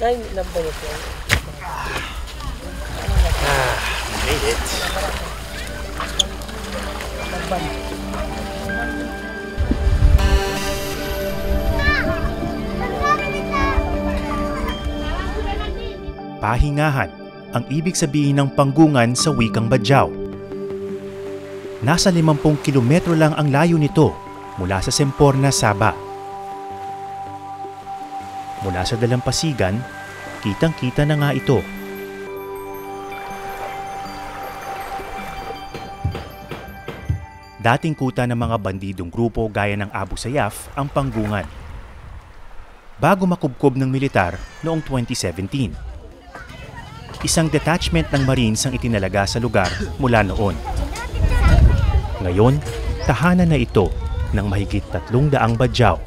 Kaya nabanit yan. Made it. Pahingahan ang ibig sabihin ng panggungan sa wikang Badjao. Nasa 50 kilometro lang ang layo nito mula sa Semporna, Sabah. Mula sa dalampasigan, kitang-kita na nga ito. Dating kuta ng mga bandidong grupo gaya ng Abu Sayyaf ang panggungan. Bago makubkob ng militar noong 2017. Isang detachment ng Marines ang itinalaga sa lugar mula noon. Ngayon, tahanan na ito ng mahigit 300 Badjao.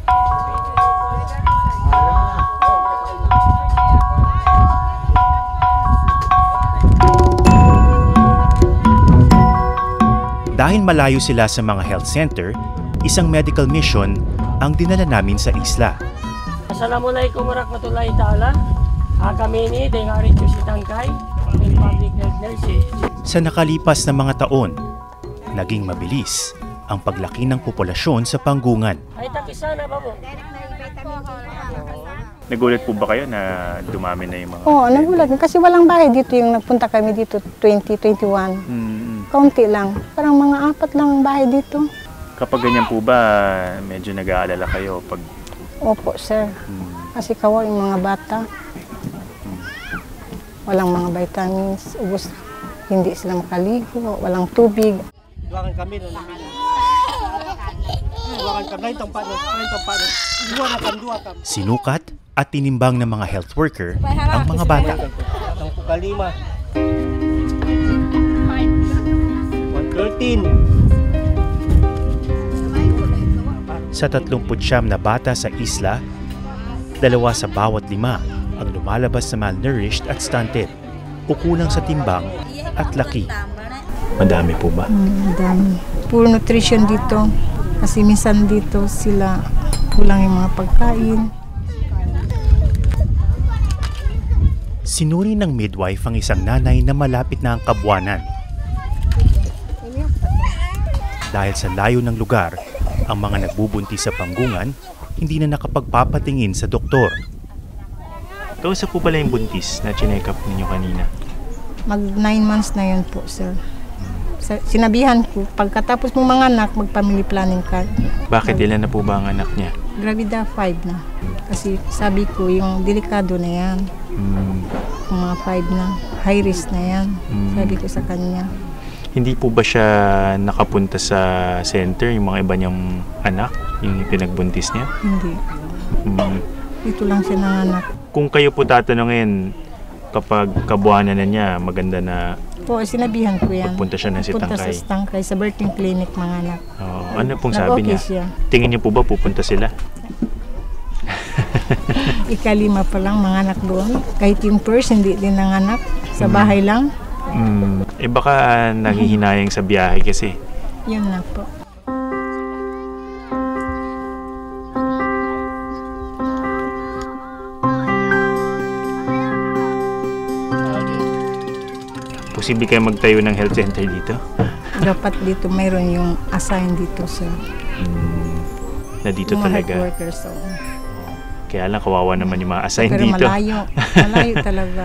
Dahil malayo sila sa mga health center, isang medical mission ang dinala namin sa isla. Assalamualaikum warahmatullahi ta'ala. Kami ni Dengari Chusitangkay, Public Health Nurses. Sa nakalipas na mga taon, naging mabilis ang paglaki ng populasyon sa panggungan. Ay, takisana ba mo? Nagulat po ba kayo na dumami na yung mga... Oo, nagulat. Kasi walang bahay dito yung nagpunta kami dito 2021. Kaunti lang. Parang mga 4 lang ang bahay dito. Kapag ganyan po ba, medyo nag-aalala kayo pag... Opo, sir. Kasi kawawa yung mga bata. Walang mga vitamins. Ubus, hindi sila makaligo. Walang tubig. Duwakan kami na namin. Duwakan kami. Ngayon tampano. Duwakan. Sinukat at tinimbang ng mga health worker ang mga bata. Ang kukalima. 113. Sa 39 na bata sa isla, 2 sa bawat 5 ang lumalabas na malnourished at stunted o kulang sa timbang at laki. Madami po ba? Madami. Puro nutrition dito. Kasi minsan dito sila kulang yung mga pagkain. Sinuri ng midwife ang isang nanay na malapit na ang kabuanan. Dahil sa layo ng lugar, ang mga nagbubuntis sa panggungan hindi na nakapagpapatingin sa doktor. Kausap po pala yung buntis na chinek up ninyo kanina? Mag 9 months na yun po, sir. Sinabihan ko, pagkatapos mo mga anak, mag-family planning ka. Bakit ilan na po ba ang anak niya? Gravida 5 na. Kasi sabi ko, yung delikado na yan. Yung mga 5 na, high risk na yan. Sabi ko sa kanya. Hindi po ba siya nakapunta sa center, yung mga iba niyang anak, yung pinagbuntis niya? Hindi. Dito lang siya nanganak. Kung kayo po tatanungin, kapag kabuhanan na niya, maganda na po, sinabihan ko yan. magpunta siya na si Punta Tangkay. sa Tangkay, sa birthing clinic, mga anak. Ano pong sabi niya? Siya. Tingin niyo po ba pupunta sila? Ika-5 pa lang mga anak doon. Kahit yung first, hindi din nanganak. Sa bahay lang. Baka nanghihinayang sa biyahe kasi. Yun na po. Posible kayo magtayo ng health center dito? Dapat dito mayroon yung assign dito, sir. Na dito yung talaga? Mga workers, so. Kaya lang kawawa naman yung mga assign Pero dito. malayo. Malayo talaga.